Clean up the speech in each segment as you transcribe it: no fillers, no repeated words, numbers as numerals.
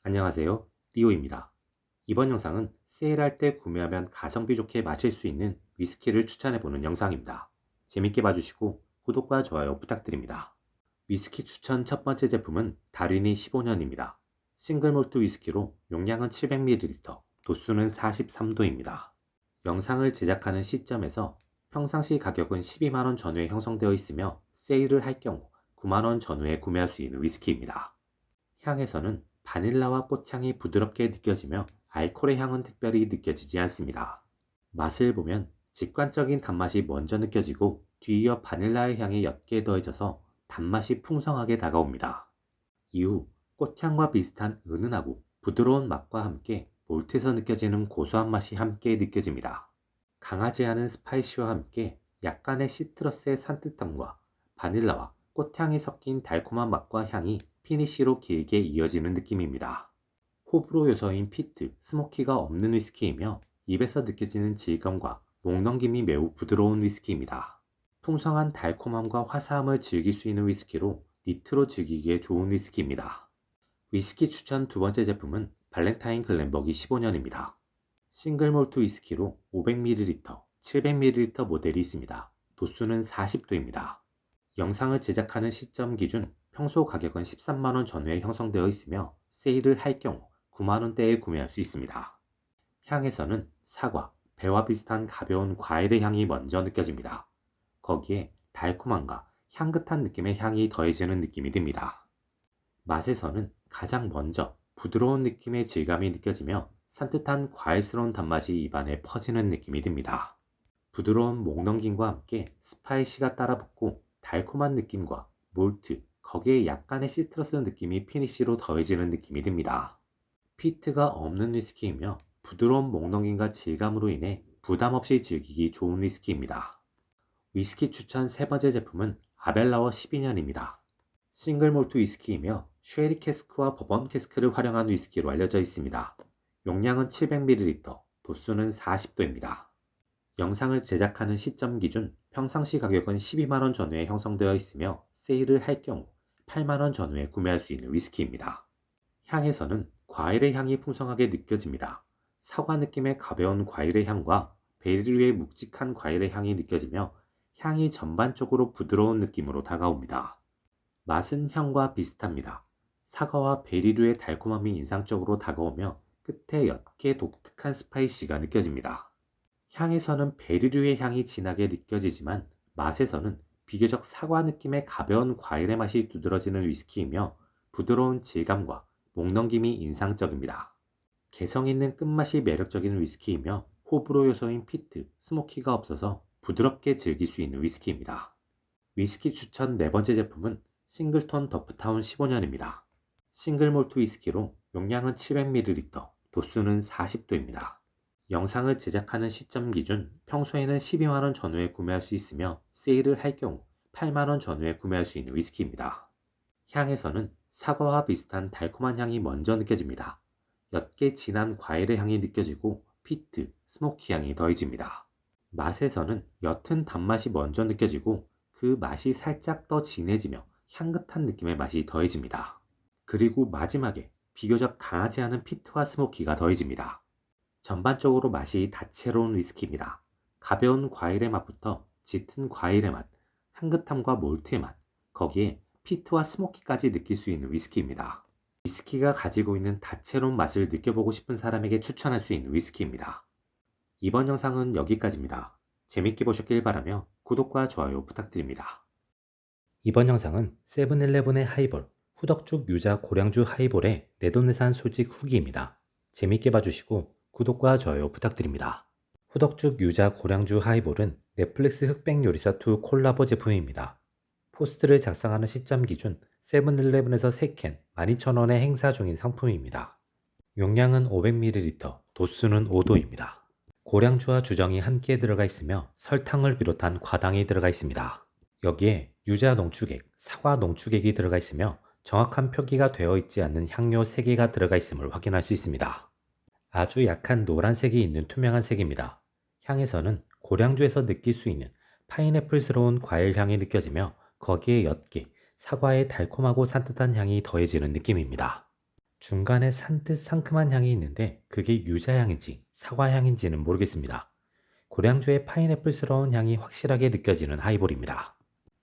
안녕하세요. 리오입니다. 이번 영상은 세일할 때 구매하면 가성비 좋게 마실 수 있는 위스키를 추천해보는 영상입니다. 재밌게 봐주시고 구독과 좋아요 부탁드립니다. 위스키 추천 첫 번째 제품은 다리니 15년입니다. 싱글몰트 위스키로 용량은 700ml, 도수는 43도입니다. 영상을 제작하는 시점에서 평상시 가격은 12만원 전후에 형성되어 있으며 세일을 할 경우 9만원 전후에 구매할 수 있는 위스키입니다. 향에서는 바닐라와 꽃향이 부드럽게 느껴지며 알코올의 향은 특별히 느껴지지 않습니다. 맛을 보면 직관적인 단맛이 먼저 느껴지고 뒤이어 바닐라의 향이 옅게 더해져서 단맛이 풍성하게 다가옵니다. 이후 꽃향과 비슷한 은은하고 부드러운 맛과 함께 몰트에서 느껴지는 고소한 맛이 함께 느껴집니다. 강하지 않은 스파이시와 함께 약간의 시트러스의 산뜻함과 바닐라와 꽃향이 섞인 달콤한 맛과 향이 피니쉬로 길게 이어지는 느낌입니다. 호불호 요소인 피트, 스모키가 없는 위스키이며 입에서 느껴지는 질감과 목 넘김이 매우 부드러운 위스키입니다. 풍성한 달콤함과 화사함을 즐길 수 있는 위스키로 니트로 즐기기에 좋은 위스키입니다. 위스키 추천 두 번째 제품은 발렌타인 글렌버기 15년입니다. 싱글몰트 위스키로 500ml, 700ml 모델이 있습니다. 도수는 40도입니다. 영상을 제작하는 시점 기준 평소 가격은 13만원 전후에 형성되어 있으며 세일을 할 경우 9만원대에 구매할 수 있습니다. 향에서는 사과, 배와 비슷한 가벼운 과일의 향이 먼저 느껴집니다. 거기에 달콤함과 향긋한 느낌의 향이 더해지는 느낌이 듭니다. 맛에서는 가장 먼저 부드러운 느낌의 질감이 느껴지며 산뜻한 과일스러운 단맛이 입안에 퍼지는 느낌이 듭니다. 부드러운 목 넘김과 함께 스파이시가 따라붙고 달콤한 느낌과 몰트, 거기에 약간의 시트러스 느낌이 피니쉬로 더해지는 느낌이 듭니다. 피트가 없는 위스키이며 부드러운 목 넘김과 질감으로 인해 부담 없이 즐기기 좋은 위스키입니다. 위스키 추천 세 번째 제품은 아벨라워 12년입니다. 싱글몰트 위스키이며 쉐리 캐스크와 버번 캐스크를 활용한 위스키로 알려져 있습니다. 용량은 700ml, 도수는 40도입니다. 영상을 제작하는 시점 기준 평상시 가격은 12만원 전후에 형성되어 있으며 세일을 할 경우 8만원 전후에 구매할 수 있는 위스키입니다. 향에서는 과일의 향이 풍성하게 느껴집니다. 사과 느낌의 가벼운 과일의 향과 베리류의 묵직한 과일의 향이 느껴지며 향이 전반적으로 부드러운 느낌으로 다가옵니다. 맛은 향과 비슷합니다. 사과와 베리류의 달콤함이 인상적으로 다가오며 끝에 옅게 독특한 스파이시가 느껴집니다. 향에서는 베리류의 향이 진하게 느껴지지만 맛에서는 비교적 사과 느낌의 가벼운 과일의 맛이 두드러지는 위스키이며 부드러운 질감과 목 넘김이 인상적입니다. 개성 있는 끝맛이 매력적인 위스키이며 호불호 요소인 피트, 스모키가 없어서 부드럽게 즐길 수 있는 위스키입니다. 위스키 추천 네 번째 제품은 싱글톤 더프타운 15년입니다. 싱글몰트 위스키로 용량은 700ml, 도수는 40도입니다. 영상을 제작하는 시점 기준 평소에는 12만원 전후에 구매할 수 있으며 세일을 할 경우 8만원 전후에 구매할 수 있는 위스키입니다. 향에서는 사과와 비슷한 달콤한 향이 먼저 느껴집니다. 옅게 진한 과일의 향이 느껴지고 피트, 스모키 향이 더해집니다. 맛에서는 옅은 단맛이 먼저 느껴지고 그 맛이 살짝 더 진해지며 향긋한 느낌의 맛이 더해집니다. 그리고 마지막에 비교적 강하지 않은 피트와 스모키가 더해집니다. 전반적으로 맛이 다채로운 위스키입니다. 가벼운 과일의 맛부터 짙은 과일의 맛, 향긋함과 몰트의 맛, 거기에 피트와 스모키까지 느낄 수 있는 위스키입니다. 위스키가 가지고 있는 다채로운 맛을 느껴보고 싶은 사람에게 추천할 수 있는 위스키입니다. 이번 영상은 여기까지입니다. 재밌게 보셨길 바라며 구독과 좋아요 부탁드립니다. 이번 영상은 세븐일레븐의 하이볼, 후덕죽 유자 고량주 하이볼의 내돈내산 솔직 후기입니다. 재밌게 봐주시고 구독과 좋아요 부탁드립니다. 후덕죽 유자 고량주 하이볼은 넷플릭스 흑백 요리사 2 콜라보 제품입니다. 포스트를 작성하는 시점 기준 세븐일레븐에서 3캔 12,000원에 행사 중인 상품입니다. 용량은 500ml, 도수는 5도입니다. 고량주와 주정이 함께 들어가 있으며 설탕을 비롯한 과당이 들어가 있습니다. 여기에 유자 농축액, 사과 농축액이 들어가 있으며 정확한 표기가 되어 있지 않는 향료 3개가 들어가 있음을 확인할 수 있습니다. 아주 약한 노란색이 있는 투명한 색입니다. 향에서는 고량주에서 느낄 수 있는 파인애플스러운 과일 향이 느껴지며 거기에 옅게 사과의 달콤하고 산뜻한 향이 더해지는 느낌입니다. 중간에 산뜻 상큼한 향이 있는데 그게 유자향인지 사과향인지는 모르겠습니다. 고량주의 파인애플스러운 향이 확실하게 느껴지는 하이볼입니다.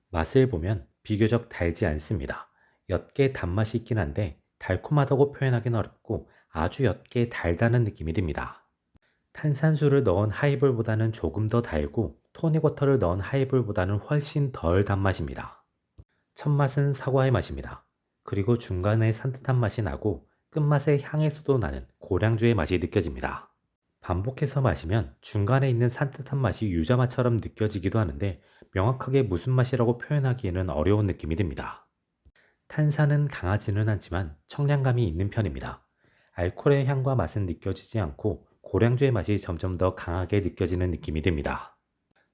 맛을 보면 비교적 달지 않습니다. 옅게 단맛이 있긴 한데 달콤하다고 표현하기는 어렵고 아주 옅게 달다는 느낌이 듭니다. 탄산수를 넣은 하이볼보다는 조금 더 달고 토닉워터를 넣은 하이볼보다는 훨씬 덜 단맛입니다. 첫 맛은 사과의 맛입니다. 그리고 중간에 산뜻한 맛이 나고 끝맛에 향에서도 나는 고량주의 맛이 느껴집니다. 반복해서 마시면 중간에 있는 산뜻한 맛이 유자맛처럼 느껴지기도 하는데 명확하게 무슨 맛이라고 표현하기에는 어려운 느낌이 듭니다. 탄산은 강하지는 않지만 청량감이 있는 편입니다. 알코올의 향과 맛은 느껴지지 않고 고량주의 맛이 점점 더 강하게 느껴지는 느낌이 듭니다.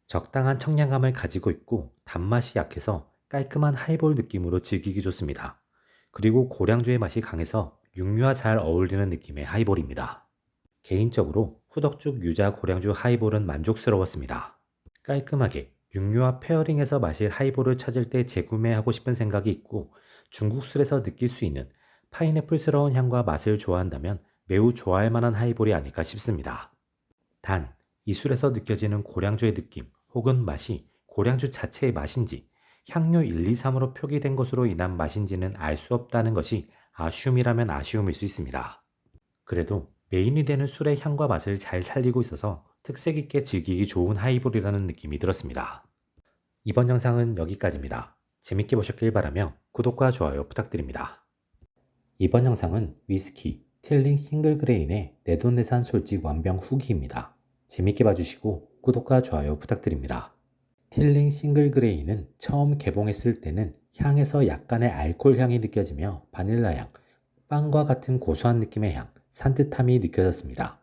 적당한 청량감을 가지고 있고 단맛이 약해서 깔끔한 하이볼 느낌으로 즐기기 좋습니다. 그리고 고량주의 맛이 강해서 육류와 잘 어울리는 느낌의 하이볼입니다. 개인적으로 후덕죽 유자 고량주 하이볼은 만족스러웠습니다. 깔끔하게 육류와 페어링해서 마실 하이볼을 찾을 때 재구매하고 싶은 생각이 있고 중국 술에서 느낄 수 있는 파인애플스러운 향과 맛을 좋아한다면 매우 좋아할 만한 하이볼이 아닐까 싶습니다. 단, 이 술에서 느껴지는 고량주의 느낌 혹은 맛이 고량주 자체의 맛인지 향료 1, 2, 3으로 표기된 것으로 인한 맛인지는 알 수 없다는 것이 아쉬움이라면 아쉬움일 수 있습니다. 그래도 메인이 되는 술의 향과 맛을 잘 살리고 있어서 특색 있게 즐기기 좋은 하이볼이라는 느낌이 들었습니다. 이번 영상은 여기까지입니다. 재밌게 보셨길 바라며 구독과 좋아요 부탁드립니다. 이번 영상은 위스키 틸링 싱글그레인의 내돈내산 솔직 완병 후기입니다. 재밌게 봐주시고 구독과 좋아요 부탁드립니다. 틸링 싱글그레인은 처음 개봉했을 때는 향에서 약간의 알코올 향이 느껴지며 바닐라 향, 빵과 같은 고소한 느낌의 향, 산뜻함이 느껴졌습니다.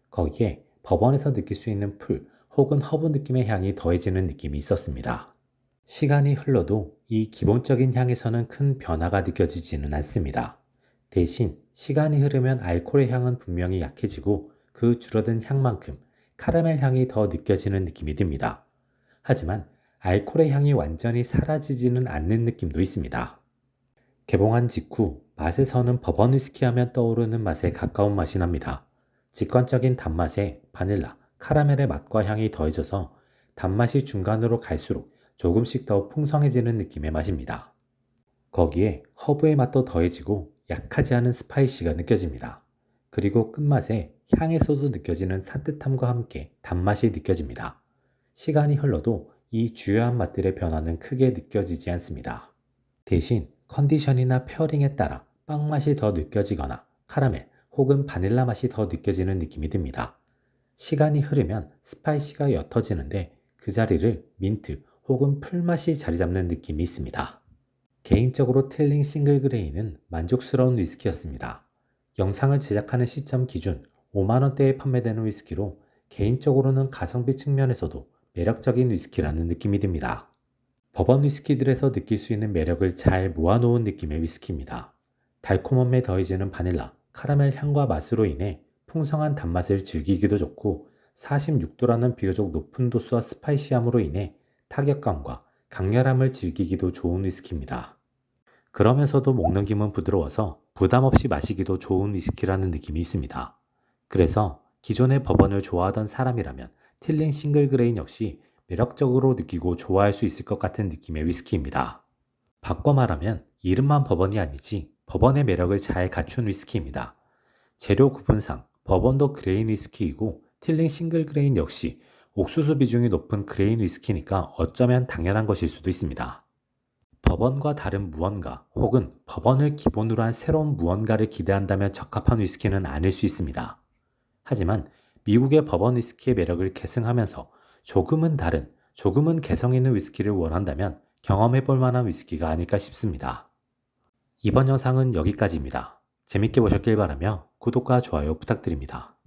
거기에 법원에서 느낄 수 있는 풀 혹은 허브 느낌의 향이 더해지는 느낌이 있었습니다. 시간이 흘러도 이 기본적인 향에서는 큰 변화가 느껴지지는 않습니다. 대신 시간이 흐르면 알코올의 향은 분명히 약해지고 그 줄어든 향만큼 카라멜 향이 더 느껴지는 느낌이 듭니다. 하지만 알코올의 향이 완전히 사라지지는 않는 느낌도 있습니다. 개봉한 직후 맛에서는 버번 위스키 하면 떠오르는 맛에 가까운 맛이 납니다. 직관적인 단맛에 바닐라, 카라멜의 맛과 향이 더해져서 단맛이 중간으로 갈수록 조금씩 더 풍성해지는 느낌의 맛입니다. 거기에 허브의 맛도 더해지고 약하지 않은 스파이시가 느껴집니다. 그리고 끝맛에 향에서도 느껴지는 산뜻함과 함께 단맛이 느껴집니다. 시간이 흘러도 이 주요한 맛들의 변화는 크게 느껴지지 않습니다. 대신 컨디션이나 페어링에 따라 빵 맛이 더 느껴지거나 카라멜 혹은 바닐라 맛이 더 느껴지는 느낌이 듭니다. 시간이 흐르면 스파이시가 옅어지는데 그 자리를 민트 혹은 풀맛이 자리 잡는 느낌이 있습니다. 개인적으로 틸링 싱글그레인은 만족스러운 위스키였습니다. 영상을 제작하는 시점 기준 5만원대에 판매되는 위스키로 개인적으로는 가성비 측면에서도 매력적인 위스키라는 느낌이 듭니다. 버번 위스키들에서 느낄 수 있는 매력을 잘 모아놓은 느낌의 위스키입니다. 달콤함에 더해지는 바닐라, 카라멜 향과 맛으로 인해 풍성한 단맛을 즐기기도 좋고 46도라는 비교적 높은 도수와 스파이시함으로 인해 타격감과 강렬함을 즐기기도 좋은 위스키입니다. 그러면서도 목 넘김은 부드러워서 부담 없이 마시기도 좋은 위스키라는 느낌이 있습니다. 그래서 기존의 버번을 좋아하던 사람이라면 틸링 싱글그레인 역시 매력적으로 느끼고 좋아할 수 있을 것 같은 느낌의 위스키입니다. 바꿔 말하면 이름만 버번이 아니지 버번의 매력을 잘 갖춘 위스키입니다. 재료 구분상 버번도 그레인 위스키이고 틸링 싱글그레인 역시 옥수수 비중이 높은 그레인 위스키니까 어쩌면 당연한 것일 수도 있습니다. 버번과 다른 무언가 혹은 버번을 기본으로 한 새로운 무언가를 기대한다면 적합한 위스키는 아닐 수 있습니다. 하지만 미국의 버번 위스키의 매력을 계승하면서 조금은 다른, 조금은 개성 있는 위스키를 원한다면 경험해 볼 만한 위스키가 아닐까 싶습니다. 이번 영상은 여기까지입니다. 재밌게 보셨길 바라며 구독과 좋아요 부탁드립니다.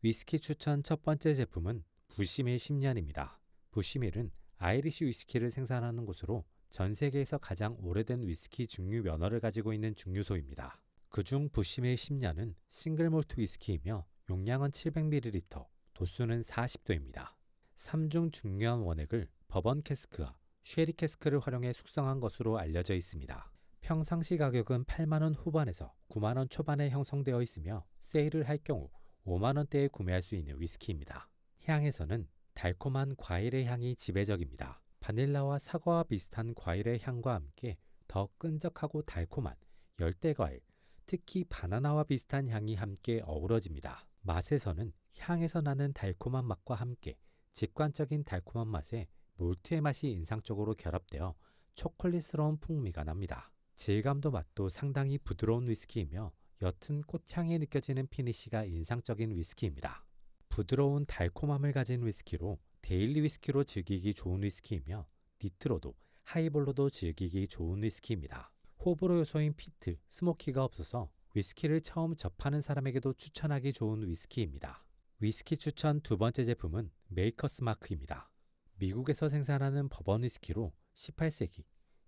위스키 추천 첫 번째 제품은 부시밀 10년입니다. 부시밀은 아이리시 위스키를 생산하는 곳으로 전 세계에서 가장 오래된 위스키 증류 면허를 가지고 있는 증류소입니다. 그중 부시밀 10년은 싱글 몰트 위스키이며 용량은 700ml, 도수는 40도입니다. 3중 중요한 원액을 버번 캐스크와 쉐리 캐스크를 활용해 숙성한 것으로 알려져 있습니다. 평상시 가격은 8만원 후반에서 9만원 초반에 형성되어 있으며 세일을 할 경우 5만원대에 구매할 수 있는 위스키입니다. 향에서는 달콤한 과일의 향이 지배적입니다. 바닐라와 사과와 비슷한 과일의 향과 함께 더 끈적하고 달콤한 열대과일, 특히 바나나와 비슷한 향이 함께 어우러집니다. 맛에서는 향에서 나는 달콤한 맛과 함께 직관적인 달콤한 맛에 몰트의 맛이 인상적으로 결합되어 초콜릿스러운 풍미가 납니다. 질감도 맛도 상당히 부드러운 위스키이며 옅은 꽃향이 느껴지는 피니쉬가 인상적인 위스키입니다. 부드러운 달콤함을 가진 위스키로 데일리 위스키로 즐기기 좋은 위스키이며 니트로도 하이볼로도 즐기기 좋은 위스키입니다. 호불호 요소인 피트, 스모키가 없어서 위스키를 처음 접하는 사람에게도 추천하기 좋은 위스키입니다. 위스키 추천 두 번째 제품은 메이커스 마크입니다. 미국에서 생산하는 버번 위스키로 18세기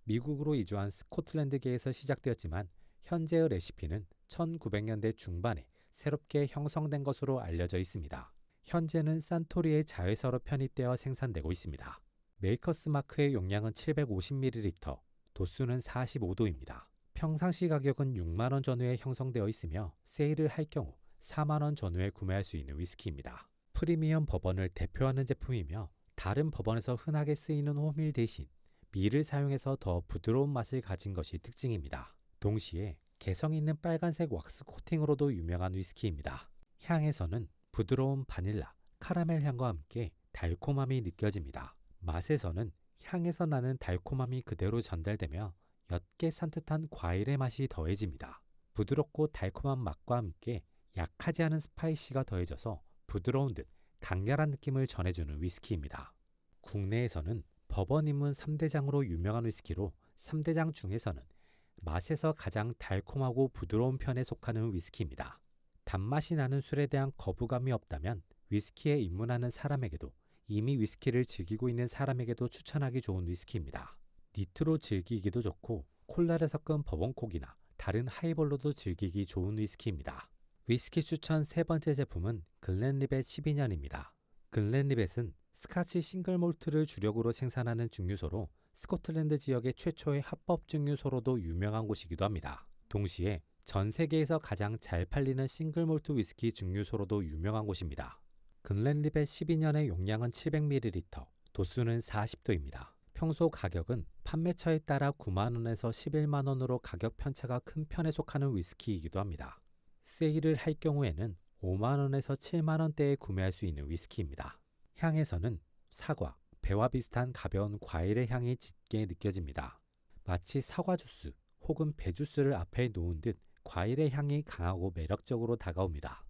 미국으로 이주한 스코틀랜드계에서 시작되었지만 현재의 레시피는 1900년대 중반에 새롭게 형성된 것으로 알려져 있습니다. 현재는 산토리의 자회사로 편입되어 생산되고 있습니다. 메이커스 마크의 용량은 750ml, 도수는 45도입니다. 평상시 가격은 6만원 전후에 형성되어 있으며 세일을 할 경우 4만원 전후에 구매할 수 있는 위스키입니다. 프리미엄 버번을 대표하는 제품이며 다른 버번에서 흔하게 쓰이는 호밀 대신 밀을 사용해서 더 부드러운 맛을 가진 것이 특징입니다. 동시에 개성 있는 빨간색 왁스 코팅으로도 유명한 위스키입니다. 향에서는 부드러운 바닐라, 카라멜 향과 함께 달콤함이 느껴집니다. 맛에서는 향에서 나는 달콤함이 그대로 전달되며 옅게 산뜻한 과일의 맛이 더해집니다. 부드럽고 달콤한 맛과 함께 약하지 않은 스파이시가 더해져서 부드러운 듯 강렬한 느낌을 전해주는 위스키입니다. 국내에서는 버번 입문 3대장으로 유명한 위스키로 3대장 중에서는 맛에서 가장 달콤하고 부드러운 편에 속하는 위스키입니다. 단맛이 나는 술에 대한 거부감이 없다면 위스키에 입문하는 사람에게도 이미 위스키를 즐기고 있는 사람에게도 추천하기 좋은 위스키입니다. 니트로 즐기기도 좋고 콜라를 섞은 버번콕이나 다른 하이볼로도 즐기기 좋은 위스키입니다. 위스키 추천 세 번째 제품은 글렌리벳 12년입니다. 글렌리벳은 스카치 싱글 몰트를 주력으로 생산하는 증류소로 스코틀랜드 지역의 최초의 합법 증류소로도 유명한 곳이기도 합니다. 동시에 전 세계에서 가장 잘 팔리는 싱글 몰트 위스키 증류소로도 유명한 곳입니다. 글렌리벳 12년의 용량은 700ml, 도수는 40도입니다. 평소 가격은 판매처에 따라 9만원에서 11만원으로 가격 편차가 큰 편에 속하는 위스키이기도 합니다. 세일을 할 경우에는 5만원에서 7만원대에 구매할 수 있는 위스키입니다. 향에서는 사과, 배와 비슷한 가벼운 과일의 향이 짙게 느껴집니다. 마치 사과 주스 혹은 배 주스를 앞에 놓은 듯 과일의 향이 강하고 매력적으로 다가옵니다.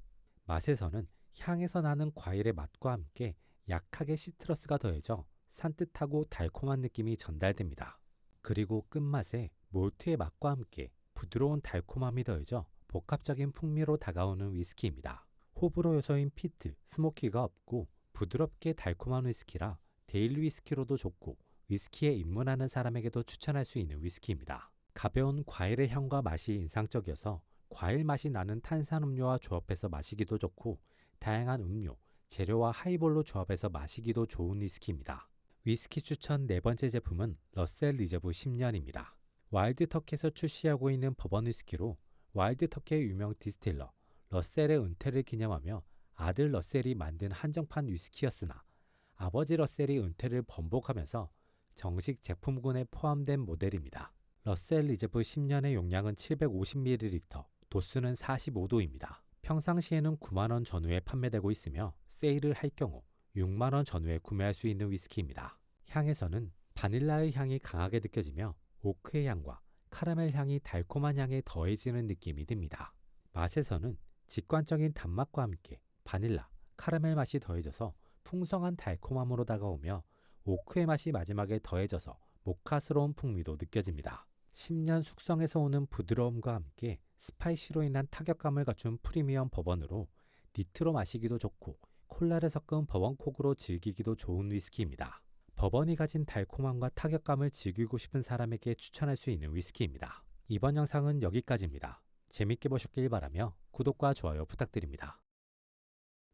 맛에서는 향에서 나는 과일의 맛과 함께 약하게 시트러스가 더해져 산뜻하고 달콤한 느낌이 전달됩니다. 그리고 끝맛에 몰트의 맛과 함께 부드러운 달콤함이 더해져 복합적인 풍미로 다가오는 위스키입니다. 호불호 요소인 피트, 스모키가 없고 부드럽게 달콤한 위스키라 데일리 위스키로도 좋고 위스키에 입문하는 사람에게도 추천할 수 있는 위스키입니다. 가벼운 과일의 향과 맛이 인상적이어서 과일 맛이 나는 탄산음료와 조합해서 마시기도 좋고 다양한 음료, 재료와 하이볼로 조합해서 마시기도 좋은 위스키입니다. 위스키 추천 네 번째 제품은 러셀 리저브 10년입니다. 와일드 터키에서 출시하고 있는 버번 위스키로 와일드 터키의 유명 디스틸러 러셀의 은퇴를 기념하며 아들 러셀이 만든 한정판 위스키였으나 아버지 러셀이 은퇴를 번복하면서 정식 제품군에 포함된 모델입니다. 러셀 리저브 10년의 용량은 750ml, 도수는 45도입니다. 평상시에는 9만원 전후에 판매되고 있으며 세일을 할 경우 6만원 전후에 구매할 수 있는 위스키입니다. 향에서는 바닐라의 향이 강하게 느껴지며 오크의 향과 카라멜 향이 달콤한 향에 더해지는 느낌이 듭니다. 맛에서는 직관적인 단맛과 함께 바닐라, 카라멜 맛이 더해져서 풍성한 달콤함으로 다가오며 오크의 맛이 마지막에 더해져서 모카스러운 풍미도 느껴집니다. 10년 숙성에서 오는 부드러움과 함께 스파이시로 인한 타격감을 갖춘 프리미엄 버번으로 니트로 마시기도 좋고 콜라를 섞은 버번콕으로 즐기기도 좋은 위스키입니다. 버번이 가진 달콤함과 타격감을 즐기고 싶은 사람에게 추천할 수 있는 위스키입니다. 이번 영상은 여기까지입니다. 재밌게 보셨길 바라며 구독과 좋아요 부탁드립니다.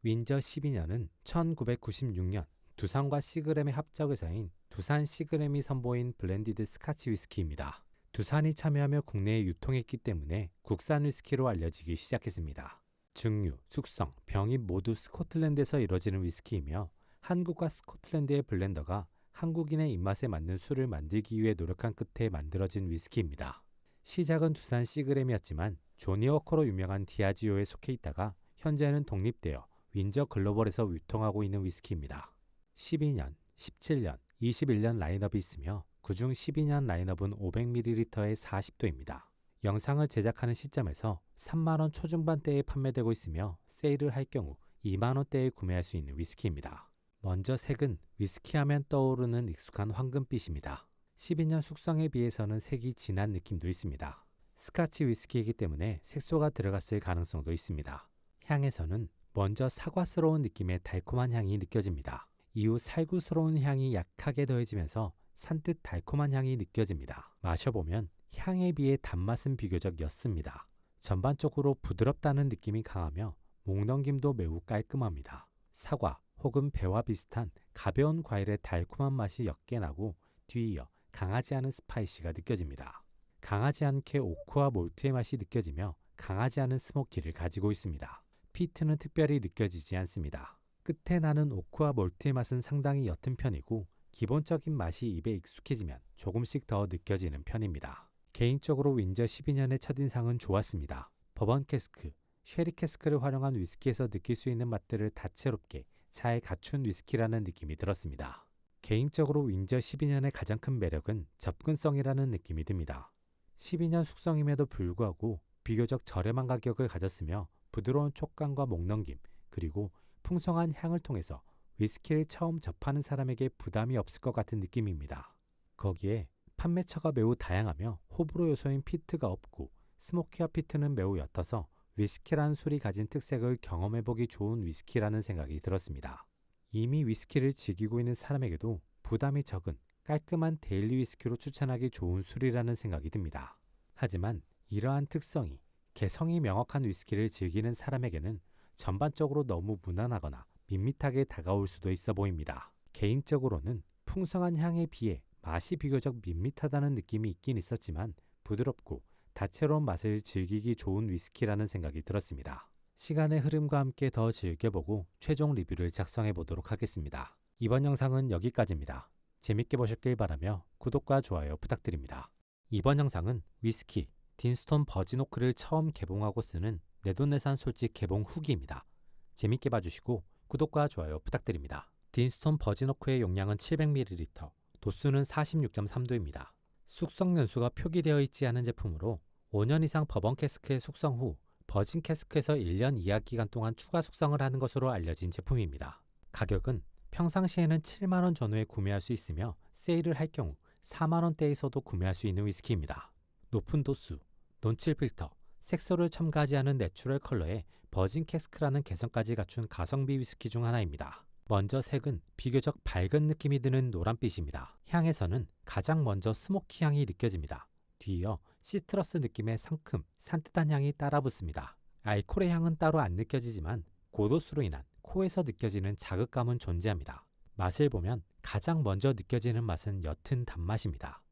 윈저 12년은 1996년 두산과 시그램의 합작회사인 두산 시그램이 선보인 블렌디드 스카치 위스키입니다. 두산이 참여하며 국내에 유통했기 때문에 국산 위스키로 알려지기 시작했습니다. 증류, 숙성, 병입 모두 스코틀랜드에서 이루어지는 위스키이며 한국과 스코틀랜드의 블렌더가 한국인의 입맛에 맞는 술을 만들기 위해 노력한 끝에 만들어진 위스키입니다. 시작은 두산 시그램이었지만 조니 워커로 유명한 디아지오에 속해 있다가 현재는 독립되어 윈저 글로벌에서 유통하고 있는 위스키입니다. 12년, 17년, 21년 라인업이 있으며 그중 12년 라인업은 500ml의 40도입니다. 영상을 제작하는 시점에서 3만원 초중반대에 판매되고 있으며 세일을 할 경우 2만원대에 구매할 수 있는 위스키입니다. 먼저 색은 위스키하면 떠오르는 익숙한 황금빛입니다. 12년 숙성에 비해서는 색이 진한 느낌도 있습니다. 스카치 위스키이기 때문에 색소가 들어갔을 가능성도 있습니다. 향에서는 먼저 사과스러운 느낌의 달콤한 향이 느껴집니다. 이후 살구스러운 향이 약하게 더해지면서 산뜻 달콤한 향이 느껴집니다. 마셔보면 향에 비해 단맛은 비교적 옅습니다. 전반적으로 부드럽다는 느낌이 강하며 목넘김도 매우 깔끔합니다. 사과 혹은 배와 비슷한 가벼운 과일의 달콤한 맛이 옅게 나고 뒤이어 강하지 않은 스파이시가 느껴집니다. 강하지 않게 오크와 몰트의 맛이 느껴지며 강하지 않은 스모키를 가지고 있습니다. 피트는 특별히 느껴지지 않습니다. 끝에 나는 오크와 몰트의 맛은 상당히 옅은 편이고 기본적인 맛이 입에 익숙해지면 조금씩 더 느껴지는 편입니다. 개인적으로 윈저 12년의 첫인상은 좋았습니다. 버번 캐스크, 쉐리 캐스크를 활용한 위스키에서 느낄 수 있는 맛들을 다채롭게 잘 갖춘 위스키라는 느낌이 들었습니다. 개인적으로 윈저 12년의 가장 큰 매력은 접근성이라는 느낌이 듭니다. 12년 숙성임에도 불구하고 비교적 저렴한 가격을 가졌으며 부드러운 촉감과 목넘김 그리고 풍성한 향을 통해서 위스키를 처음 접하는 사람에게 부담이 없을 것 같은 느낌입니다. 거기에 판매처가 매우 다양하며 호불호 요소인 피트가 없고 스모키와 피트는 매우 옅어서 위스키라는 술이 가진 특색을 경험해보기 좋은 위스키라는 생각이 들었습니다. 이미 위스키를 즐기고 있는 사람에게도 부담이 적은 깔끔한 데일리 위스키로 추천하기 좋은 술이라는 생각이 듭니다. 하지만 이러한 특성이 개성이 명확한 위스키를 즐기는 사람에게는 전반적으로 너무 무난하거나 밋밋하게 다가올 수도 있어 보입니다. 개인적으로는 풍성한 향에 비해 맛이 비교적 밋밋하다는 느낌이 있긴 있었지만 부드럽고 다채로운 맛을 즐기기 좋은 위스키라는 생각이 들었습니다. 시간의 흐름과 함께 더 즐겨보고 최종 리뷰를 작성해 보도록 하겠습니다. 이번 영상은 여기까지입니다. 재밌게 보셨길 바라며 구독과 좋아요 부탁드립니다. 이번 영상은 위스키 딘스톤 버진오크를 처음 개봉하고 쓰는 내돈내산 솔직 개봉 후기입니다. 재밌게 봐주시고 구독과 좋아요 부탁드립니다. 딘스톤 버진오크의 용량은 700ml, 도수는 46.3도입니다. 숙성 연수가 표기되어 있지 않은 제품으로 5년 이상 버번 캐스크에 숙성 후 버진 캐스크에서 1년 이하 기간 동안 추가 숙성을 하는 것으로 알려진 제품입니다. 가격은 평상시에는 7만원 전후에 구매할 수 있으며 세일을 할 경우 4만원대에서도 구매할 수 있는 위스키입니다. 높은 도수, 논칠 필터, 색소를 첨가하지 않은 내추럴 컬러에 버진 캐스크라는 개성까지 갖춘 가성비 위스키 중 하나입니다. 먼저 색은 비교적 밝은 느낌이 드는 노란빛입니다. 향에서는 가장 먼저 스모키 향이 느껴집니다. 뒤이어 시트러스 느낌의 상큼, 산뜻한 향이 따라붙습니다. 알코올의 향은 따로 안 느껴지지만 고도수로 인한 코에서 느껴지는 자극감은 존재합니다. 맛을 보면 가장 먼저 느껴지는 맛은 옅은 단맛입니다.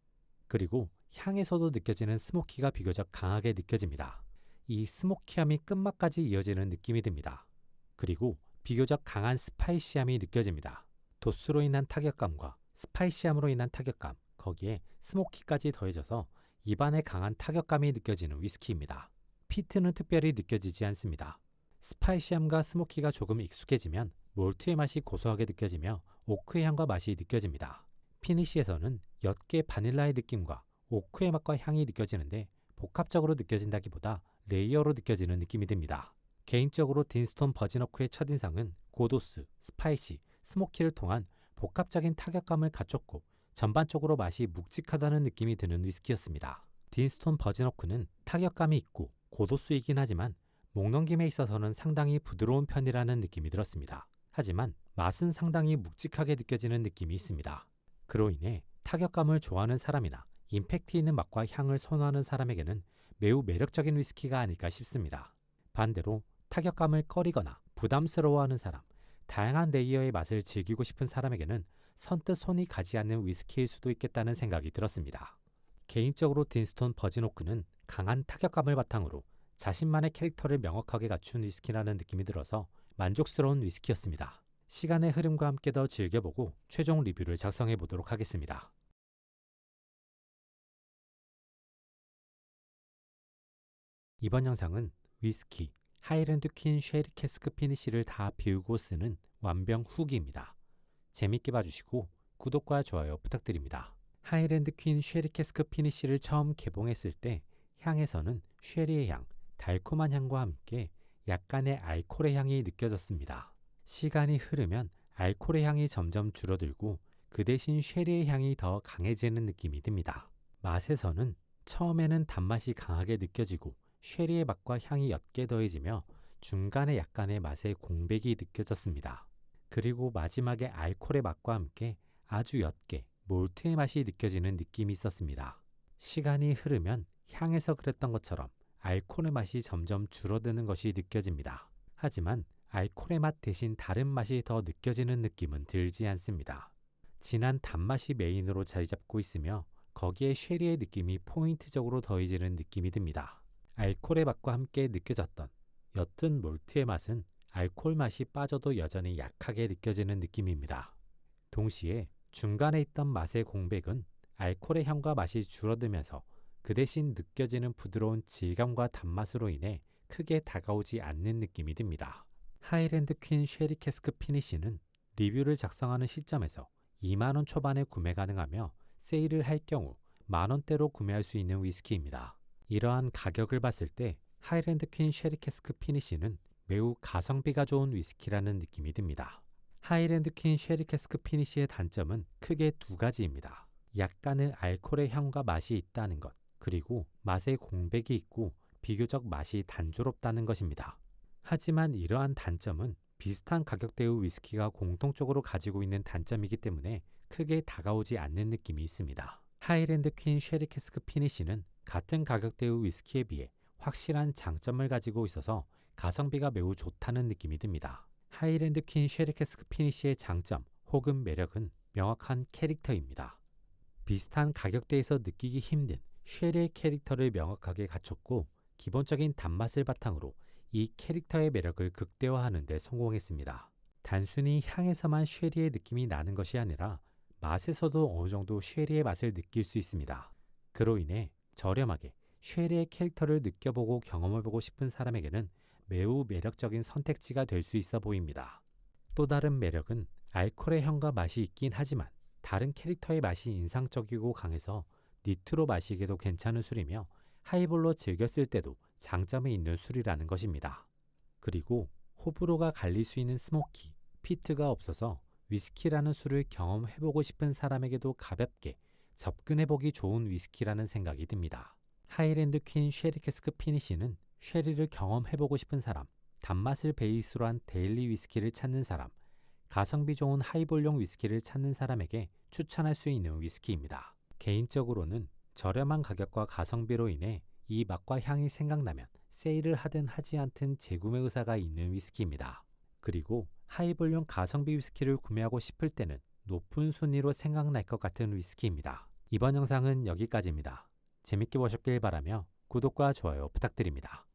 그리고 향에서도 느껴지는 스모키가 비교적 강하게 느껴집니다. 이 스모키함이 끝맛까지 이어지는 느낌이 듭니다. 그리고 비교적 강한 스파이시함이 느껴집니다. 도수로 인한 타격감과 스파이시함으로 인한 타격감, 거기에 스모키까지 더해져서 입안에 강한 타격감이 느껴지는 위스키입니다. 피트는 특별히 느껴지지 않습니다. 스파이시함과 스모키가 조금 익숙해지면 몰트의 맛이 고소하게 느껴지며 오크의 향과 맛이 느껴집니다. 피니쉬에서는 옅게 바닐라의 느낌과 오크의 맛과 향이 느껴지는데 복합적으로 느껴진다기보다 레이어로 느껴지는 느낌이 듭니다. 개인적으로 딘스톤 버진오크의 첫인상은 고도스, 스파이시, 스모키를 통한 복합적인 타격감을 갖췄고 전반적으로 맛이 묵직하다는 느낌이 드는 위스키였습니다. 딘스톤 버진오크는 타격감이 있고 고도수이긴 하지만 목넘김에 있어서는 상당히 부드러운 편이라는 느낌이 들었습니다. 하지만 맛은 상당히 묵직하게 느껴지는 느낌이 있습니다. 그로 인해 타격감을 좋아하는 사람이나 임팩트 있는 맛과 향을 선호하는 사람에게는 매우 매력적인 위스키가 아닐까 싶습니다. 반대로 타격감을 꺼리거나 부담스러워하는 사람, 다양한 레이어의 맛을 즐기고 싶은 사람에게는 선뜻 손이 가지 않는 위스키일 수도 있겠다는 생각이 들었습니다. 개인적으로 딘스톤 버진오크는 강한 타격감을 바탕으로 자신만의 캐릭터를 명확하게 갖춘 위스키라는 느낌이 들어서 만족스러운 위스키였습니다. 시간의 흐름과 함께 더 즐겨보고 최종 리뷰를 작성해 보도록 하겠습니다. 이번 영상은 위스키, 하이랜드 퀸 쉐리 캐스크 피니쉬를 다 비우고 쓰는 완병 후기입니다. 재밌게 봐주시고 구독과 좋아요 부탁드립니다. 하이랜드 퀸 쉐리 캐스크 피니쉬를 처음 개봉했을 때 향에서는 쉐리의 향, 달콤한 향과 함께 약간의 알코올의 향이 느껴졌습니다. 시간이 흐르면 알코올의 향이 점점 줄어들고 그 대신 쉐리의 향이 더 강해지는 느낌이 듭니다. 맛에서는 처음에는 단맛이 강하게 느껴지고 쉐리의 맛과 향이 옅게 더해지며 중간에 약간의 맛의 공백이 느껴졌습니다. 그리고 마지막에 알코올의 맛과 함께 아주 옅게 몰트의 맛이 느껴지는 느낌이 있었습니다. 시간이 흐르면 향에서 그랬던 것처럼 알코올의 맛이 점점 줄어드는 것이 느껴집니다. 하지만 알코올의 맛 대신 다른 맛이 더 느껴지는 느낌은 들지 않습니다. 진한 단맛이 메인으로 자리 잡고 있으며 거기에 쉐리의 느낌이 포인트적으로 더해지는 느낌이 듭니다. 알코올의 맛과 함께 느껴졌던 옅은 몰트의 맛은 알코올 맛이 빠져도 여전히 약하게 느껴지는 느낌입니다. 동시에 중간에 있던 맛의 공백은 알코올의 향과 맛이 줄어들면서 그 대신 느껴지는 부드러운 질감과 단맛으로 인해 크게 다가오지 않는 느낌이 듭니다. 하이랜드 퀸 쉐리 캐스크 피니쉬는 리뷰를 작성하는 시점에서 2만원 초반에 구매 가능하며 세일을 할 경우 만원대로 구매할 수 있는 위스키입니다. 이러한 가격을 봤을 때 하이랜드 퀸 쉐리 캐스크 피니쉬는 매우 가성비가 좋은 위스키라는 느낌이 듭니다. 하이랜드 퀸 쉐리 캐스크 피니쉬의 단점은 크게 두 가지입니다. 약간의 알코올의 향과 맛이 있다는 것, 그리고 맛의 공백이 있고 비교적 맛이 단조롭다는 것입니다. 하지만 이러한 단점은 비슷한 가격대의 위스키가 공통적으로 가지고 있는 단점이기 때문에 크게 다가오지 않는 느낌이 있습니다. 하이랜드 퀸 쉐리 캐스크 피니쉬는 같은 가격대의 위스키에 비해 확실한 장점을 가지고 있어서 가성비가 매우 좋다는 느낌이 듭니다. 하이랜드 퀸 쉐리 캐스크 피니쉬의 장점 혹은 매력은 명확한 캐릭터입니다. 비슷한 가격대에서 느끼기 힘든 쉐리의 캐릭터를 명확하게 갖췄고 기본적인 단맛을 바탕으로 이 캐릭터의 매력을 극대화하는 데 성공했습니다. 단순히 향에서만 쉐리의 느낌이 나는 것이 아니라 맛에서도 어느 정도 쉐리의 맛을 느낄 수 있습니다. 그로 인해 저렴하게 쉐리의 캐릭터를 느껴보고 경험해보고 싶은 사람에게는 매우 매력적인 선택지가 될 수 있어 보입니다. 또 다른 매력은 알코올의 향과 맛이 있긴 하지만 다른 캐릭터의 맛이 인상적이고 강해서 니트로 마시기도 괜찮은 술이며 하이볼로 즐겼을 때도 장점이 있는 술이라는 것입니다. 그리고 호불호가 갈릴 수 있는 스모키, 피트가 없어서 위스키라는 술을 경험해보고 싶은 사람에게도 가볍게 접근해보기 좋은 위스키라는 생각이 듭니다. 하이랜드 퀸 쉐리 캐스크 피니쉬는 쉐리를 경험해보고 싶은 사람, 단맛을 베이스로 한 데일리 위스키를 찾는 사람, 가성비 좋은 하이볼용 위스키를 찾는 사람에게 추천할 수 있는 위스키입니다. 개인적으로는 저렴한 가격과 가성비로 인해 이 맛과 향이 생각나면 세일을 하든 하지 않든 재구매 의사가 있는 위스키입니다. 그리고 하이볼용 가성비 위스키를 구매하고 싶을 때는 높은 순위로 생각날 것 같은 위스키입니다. 이번 영상은 여기까지입니다. 재밌게 보셨길 바라며 구독과 좋아요 부탁드립니다.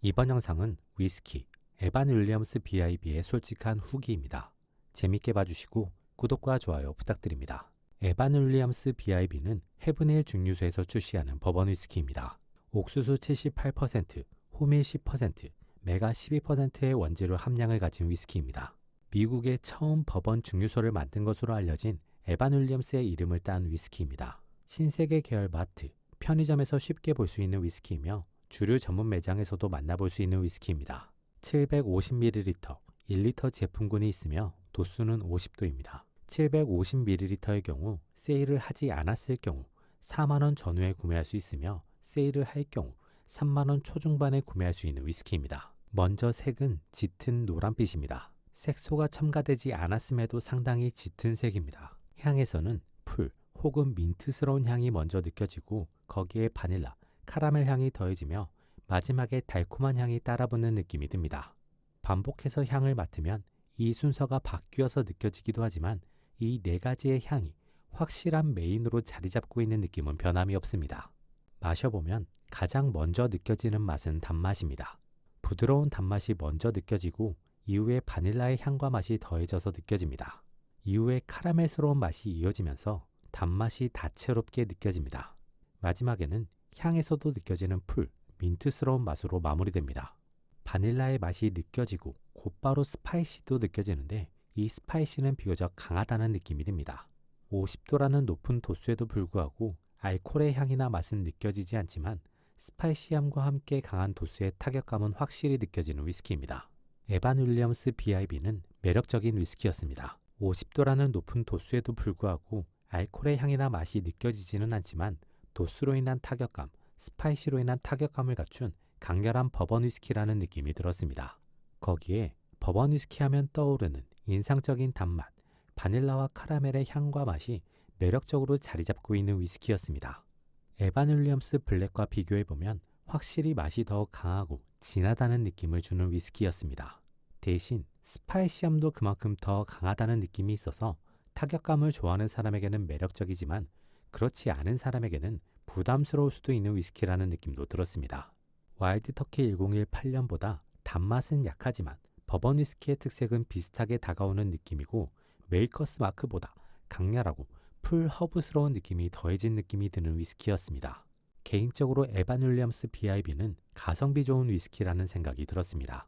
이번 영상은 위스키, 에반 윌리엄스 BIB의 솔직한 후기입니다. 재밌게 봐주시고 구독과 좋아요 부탁드립니다. 에반 윌리엄스 BIB는 헤븐힐 증류소에서 출시하는 버번 위스키입니다. 옥수수 78%, 호밀 10%, 메가 12%의 원재료 함량을 가진 위스키입니다. 미국의 처음 버번 증류소를 만든 것으로 알려진 에반 윌리엄스의 이름을 딴 위스키입니다. 신세계 계열 마트, 편의점에서 쉽게 볼 수 있는 위스키이며 주류 전문 매장에서도 만나볼 수 있는 위스키입니다. 750ml, 1리터 제품군이 있으며 도수는 50도입니다. 750ml의 경우 세일을 하지 않았을 경우 4만원 전후에 구매할 수 있으며 세일을 할 경우 3만원 초중반에 구매할 수 있는 위스키입니다. 먼저 색은 짙은 노란빛입니다. 색소가 첨가되지 않았음에도 상당히 짙은 색입니다. 향에서는 풀 혹은 민트스러운 향이 먼저 느껴지고 거기에 바닐라, 카라멜 향이 더해지며 마지막에 달콤한 향이 따라붙는 느낌이 듭니다. 반복해서 향을 맡으면 이 순서가 바뀌어서 느껴지기도 하지만 이 네 가지의 향이 확실한 메인으로 자리 잡고 있는 느낌은 변함이 없습니다. 마셔보면 가장 먼저 느껴지는 맛은 단맛입니다. 부드러운 단맛이 먼저 느껴지고 이후에 바닐라의 향과 맛이 더해져서 느껴집니다. 이후에 카라멜스러운 맛이 이어지면서 단맛이 다채롭게 느껴집니다. 마지막에는 향에서도 느껴지는 풀, 민트스러운 맛으로 마무리됩니다. 바닐라의 맛이 느껴지고 곧바로 스파이시도 느껴지는데 이 스파이시는 비교적 강하다는 느낌이 듭니다. 50도라는 높은 도수에도 불구하고 알코올의 향이나 맛은 느껴지지 않지만 스파이시함과 함께 강한 도수의 타격감은 확실히 느껴지는 위스키입니다. 에반 윌리엄스 BIB는 매력적인 위스키였습니다. 50도라는 높은 도수에도 불구하고 알코올의 향이나 맛이 느껴지지는 않지만 도수로 인한 타격감, 스파이시로 인한 타격감을 갖춘 강렬한 버번 위스키라는 느낌이 들었습니다. 거기에 버번 위스키 하면 떠오르는 인상적인 단맛, 바닐라와 카라멜의 향과 맛이 매력적으로 자리 잡고 있는 위스키였습니다. 에반 윌리엄스 블랙과 비교해보면 확실히 맛이 더 강하고 진하다는 느낌을 주는 위스키였습니다. 대신 스파이시함도 그만큼 더 강하다는 느낌이 있어서 타격감을 좋아하는 사람에게는 매력적이지만 그렇지 않은 사람에게는 부담스러울 수도 있는 위스키라는 느낌도 들었습니다. 와일드 터키 1018년보다 단맛은 약하지만 버번 위스키의 특색은 비슷하게 다가오는 느낌이고 메이커스 마크보다 강렬하고 풀 허브스러운 느낌이 더해진 느낌이 드는 위스키였습니다. 개인적으로 에반 윌리엄스 BIB는 가성비 좋은 위스키라는 생각이 들었습니다.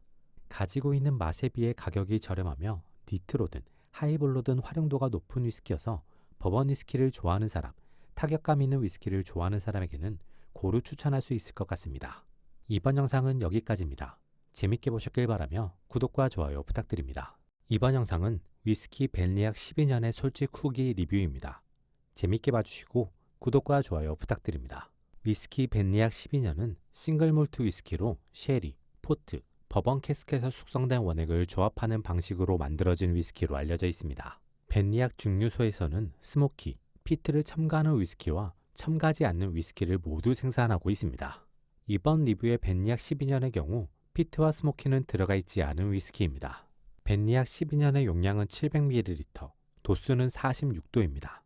가지고 있는 맛에 비해 가격이 저렴하며 니트로든 하이볼로든 활용도가 높은 위스키여서 버번 위스키를 좋아하는 사람, 타격감 있는 위스키를 좋아하는 사람에게는 고루 추천할 수 있을 것 같습니다. 이번 영상은 여기까지입니다. 재밌게 보셨길 바라며 구독과 좋아요 부탁드립니다. 이번 영상은 위스키 벤리악 12년의 솔직 후기 리뷰입니다. 재밌게 봐주시고 구독과 좋아요 부탁드립니다. 위스키 벤리악 12년은 싱글 몰트 위스키로 쉐리, 포트, 버번 캐스크에서 숙성된 원액을 조합하는 방식으로 만들어진 위스키로 알려져 있습니다. 벤리악 증류소에서는 스모키, 피트를 첨가하는 위스키와 첨가하지 않는 위스키를 모두 생산하고 있습니다. 이번 리뷰의 벤리악 12년의 경우 피트와 스모키는 들어가 있지 않은 위스키입니다. 벤리악 12년의 용량은 700ml, 도수는 46도입니다.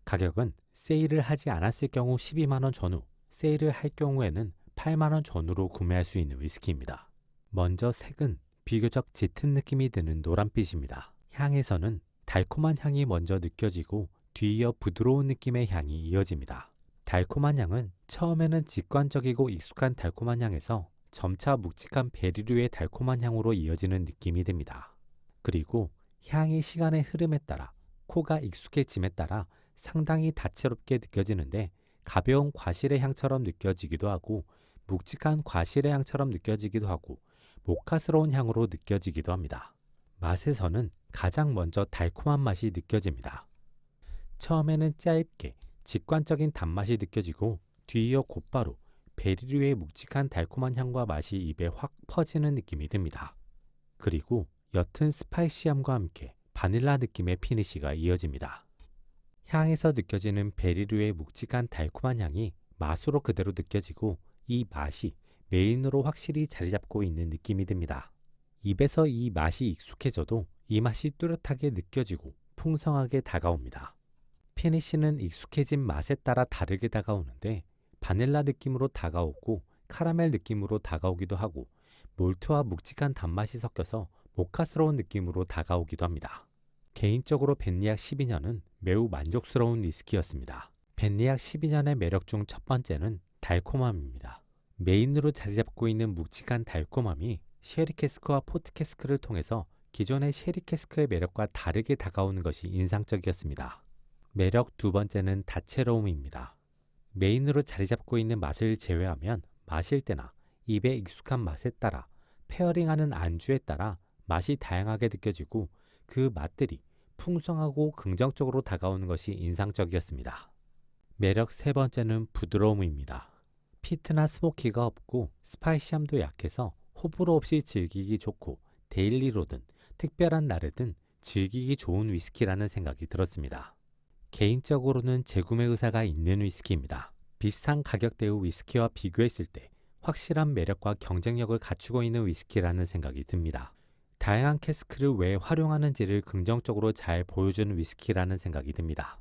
가격은 세일을 하지 않았을 경우 12만원 전후, 세일을 할 경우에는 8만원 전후로 구매할 수 있는 위스키입니다. 먼저 색은 비교적 짙은 느낌이 드는 노란빛입니다. 향에서는 달콤한 향이 먼저 느껴지고 뒤이어 부드러운 느낌의 향이 이어집니다. 달콤한 향은 처음에는 직관적이고 익숙한 달콤한 향에서 점차 묵직한 베리류의 달콤한 향으로 이어지는 느낌이 듭니다. 그리고 향이 시간의 흐름에 따라 코가 익숙해짐에 따라 상당히 다채롭게 느껴지는데 가벼운 과실의 향처럼 느껴지기도 하고 묵직한 과실의 향처럼 느껴지기도 하고 모카스러운 향으로 느껴지기도 합니다. 맛에서는 가장 먼저 달콤한 맛이 느껴집니다. 처음에는 짧게 직관적인 단맛이 느껴지고 뒤이어 곧바로 베리류의 묵직한 달콤한 향과 맛이 입에 확 퍼지는 느낌이 듭니다. 그리고 옅은 스파이시함과 함께 바닐라 느낌의 피니쉬가 이어집니다. 향에서 느껴지는 베리류의 묵직한 달콤한 향이 맛으로 그대로 느껴지고 이 맛이 메인으로 확실히 자리 잡고 있는 느낌이 듭니다. 입에서 이 맛이 익숙해져도 이 맛이 뚜렷하게 느껴지고 풍성하게 다가옵니다. 피니쉬는 익숙해진 맛에 따라 다르게 다가오는데 바닐라 느낌으로 다가오고 카라멜 느낌으로 다가오기도 하고 몰트와 묵직한 단맛이 섞여서 모카스러운 느낌으로 다가오기도 합니다. 개인적으로 벤리악 12년은 매우 만족스러운 위스키였습니다. 벤리악 12년의 매력 중 첫 번째는 달콤함입니다. 메인으로 자리 잡고 있는 묵직한 달콤함이 쉐리 캐스크와 포트 캐스크를 통해서 기존의 쉐리 캐스크의 매력과 다르게 다가오는 것이 인상적이었습니다. 매력 두 번째는 다채로움입니다. 메인으로 자리 잡고 있는 맛을 제외하면 마실 때나 입에 익숙한 맛에 따라 페어링하는 안주에 따라 맛이 다양하게 느껴지고 그 맛들이 풍성하고 긍정적으로 다가오는 것이 인상적이었습니다. 매력 세 번째는 부드러움입니다. 피트나 스모키가 없고 스파이시함도 약해서 호불호 없이 즐기기 좋고 데일리로든 특별한 날에든 즐기기 좋은 위스키라는 생각이 들었습니다. 개인적으로는 재구매 의사가 있는 위스키입니다. 비슷한 가격대의 위스키와 비교했을 때 확실한 매력과 경쟁력을 갖추고 있는 위스키라는 생각이 듭니다. 다양한 캐스크를 왜 활용하는지를 긍정적으로 잘 보여주는 위스키라는 생각이 듭니다.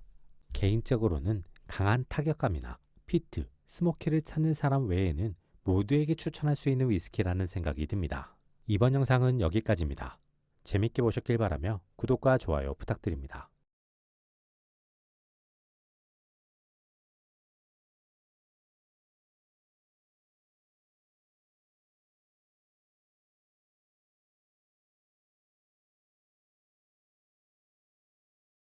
개인적으로는 강한 타격감이나 피트, 스모키를 찾는 사람 외에는 모두에게 추천할 수 있는 위스키라는 생각이 듭니다. 이번 영상은 여기까지입니다. 재밌게 보셨길 바라며 구독과 좋아요 부탁드립니다.